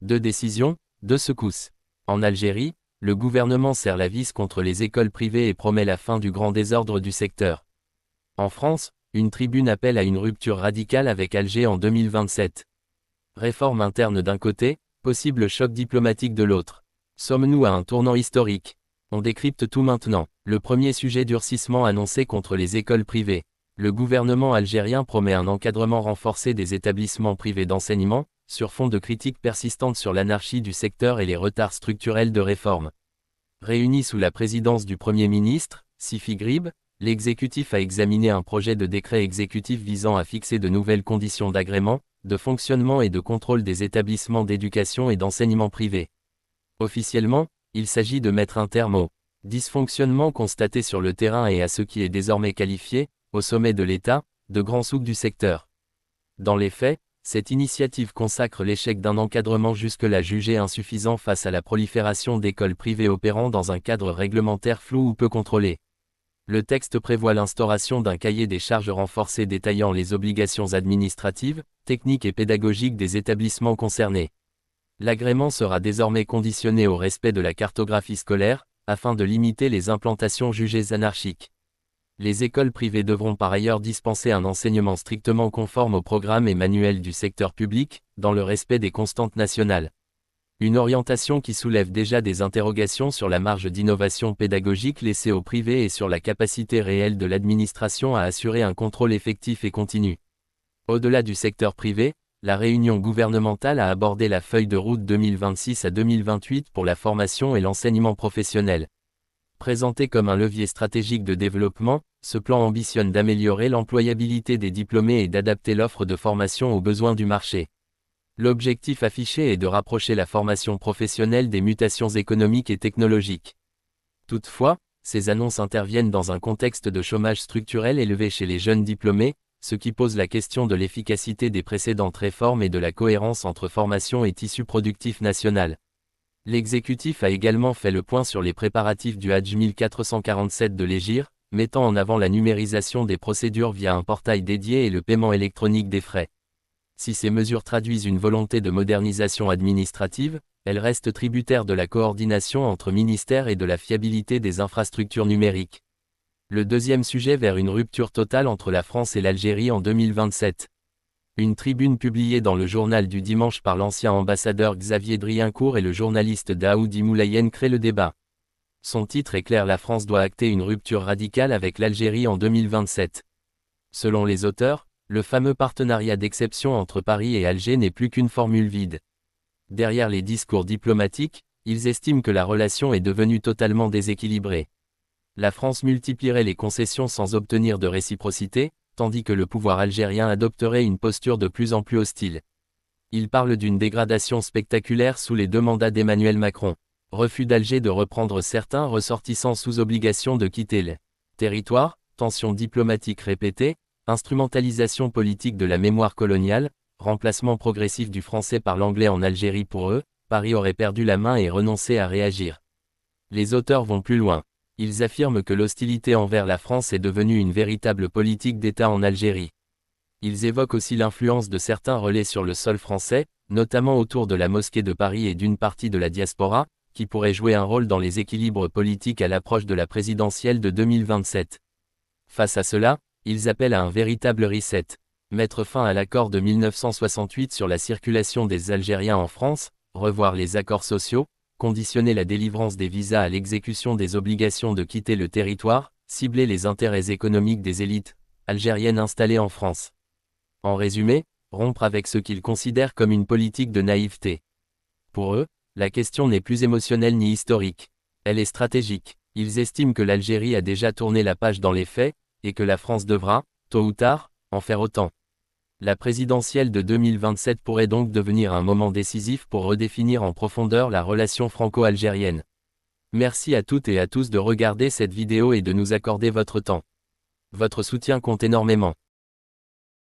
Deux décisions, deux secousses. En Algérie, le gouvernement serre la vis contre les écoles privées et promet la fin du grand désordre du secteur. En France, une tribune appelle à une rupture radicale avec Alger en 2027. Réforme interne d'un côté, possible choc diplomatique de l'autre. Sommes-nous à un tournant historique? On décrypte tout maintenant. Le premier sujet: durcissement annoncé contre les écoles privées. Le gouvernement algérien promet un encadrement renforcé des établissements privés d'enseignement, sur fond de critiques persistantes sur l'anarchie du secteur et les retards structurels de réforme. Réuni sous la présidence du Premier ministre, Sifi Grib, l'exécutif a examiné un projet de décret exécutif visant à fixer de nouvelles conditions d'agrément, de fonctionnement et de contrôle des établissements d'éducation et d'enseignement privés. Officiellement, il s'agit de mettre un terme aux dysfonctionnements constatés sur le terrain et à ce qui est désormais qualifié, au sommet de l'État, de grands souks du secteur. Dans les faits, cette initiative consacre l'échec d'un encadrement jusque-là jugé insuffisant face à la prolifération d'écoles privées opérant dans un cadre réglementaire flou ou peu contrôlé. Le texte prévoit l'instauration d'un cahier des charges renforcé détaillant les obligations administratives, techniques et pédagogiques des établissements concernés. L'agrément sera désormais conditionné au respect de la cartographie scolaire, afin de limiter les implantations jugées anarchiques. Les écoles privées devront par ailleurs dispenser un enseignement strictement conforme aux programmes et manuels du secteur public, dans le respect des constantes nationales. Une orientation qui soulève déjà des interrogations sur la marge d'innovation pédagogique laissée au privé et sur la capacité réelle de l'administration à assurer un contrôle effectif et continu. Au-delà du secteur privé, la réunion gouvernementale a abordé la feuille de route 2026 à 2028 pour la formation et l'enseignement professionnel. Présenté comme un levier stratégique de développement, ce plan ambitionne d'améliorer l'employabilité des diplômés et d'adapter l'offre de formation aux besoins du marché. L'objectif affiché est de rapprocher la formation professionnelle des mutations économiques et technologiques. Toutefois, ces annonces interviennent dans un contexte de chômage structurel élevé chez les jeunes diplômés, ce qui pose la question de l'efficacité des précédentes réformes et de la cohérence entre formation et tissu productif national. L'exécutif a également fait le point sur les préparatifs du Hadj 1447 de l'Hégire, mettant en avant la numérisation des procédures via un portail dédié et le paiement électronique des frais. Si ces mesures traduisent une volonté de modernisation administrative, elles restent tributaires de la coordination entre ministères et de la fiabilité des infrastructures numériques. Le deuxième sujet: vers une rupture totale entre la France et l'Algérie en 2027. Une tribune publiée dans le journal du dimanche par l'ancien ambassadeur Xavier Driencourt et le journaliste Daoudi Moulayen crée le débat. Son titre est clair: la France doit acter une rupture radicale avec l'Algérie en 2027. Selon les auteurs, le fameux partenariat d'exception entre Paris et Alger n'est plus qu'une formule vide. Derrière les discours diplomatiques, ils estiment que la relation est devenue totalement déséquilibrée. La France multiplierait les concessions sans obtenir de réciprocité, tandis que le pouvoir algérien adopterait une posture de plus en plus hostile. Il parle d'une dégradation spectaculaire sous les deux mandats d'Emmanuel Macron. Refus d'Alger de reprendre certains ressortissants sous obligation de quitter le territoire, tensions diplomatiques répétées, instrumentalisation politique de la mémoire coloniale, remplacement progressif du français par l'anglais en Algérie. Pour eux, Paris aurait perdu la main et renoncé à réagir. Les auteurs vont plus loin. Ils affirment que l'hostilité envers la France est devenue une véritable politique d'État en Algérie. Ils évoquent aussi l'influence de certains relais sur le sol français, notamment autour de la mosquée de Paris et d'une partie de la diaspora, qui pourrait jouer un rôle dans les équilibres politiques à l'approche de la présidentielle de 2027. Face à cela, ils appellent à un véritable reset. Mettre fin à l'accord de 1968 sur la circulation des Algériens en France, revoir les accords sociaux, conditionner la délivrance des visas à l'exécution des obligations de quitter le territoire, cibler les intérêts économiques des élites algériennes installées en France. En résumé, rompre avec ce qu'ils considèrent comme une politique de naïveté. Pour eux, la question n'est plus émotionnelle ni historique. Elle est stratégique. Ils estiment que l'Algérie a déjà tourné la page dans les faits, et que la France devra, tôt ou tard, en faire autant. La présidentielle de 2027 pourrait donc devenir un moment décisif pour redéfinir en profondeur la relation franco-algérienne. Merci à toutes et à tous de regarder cette vidéo et de nous accorder votre temps. Votre soutien compte énormément.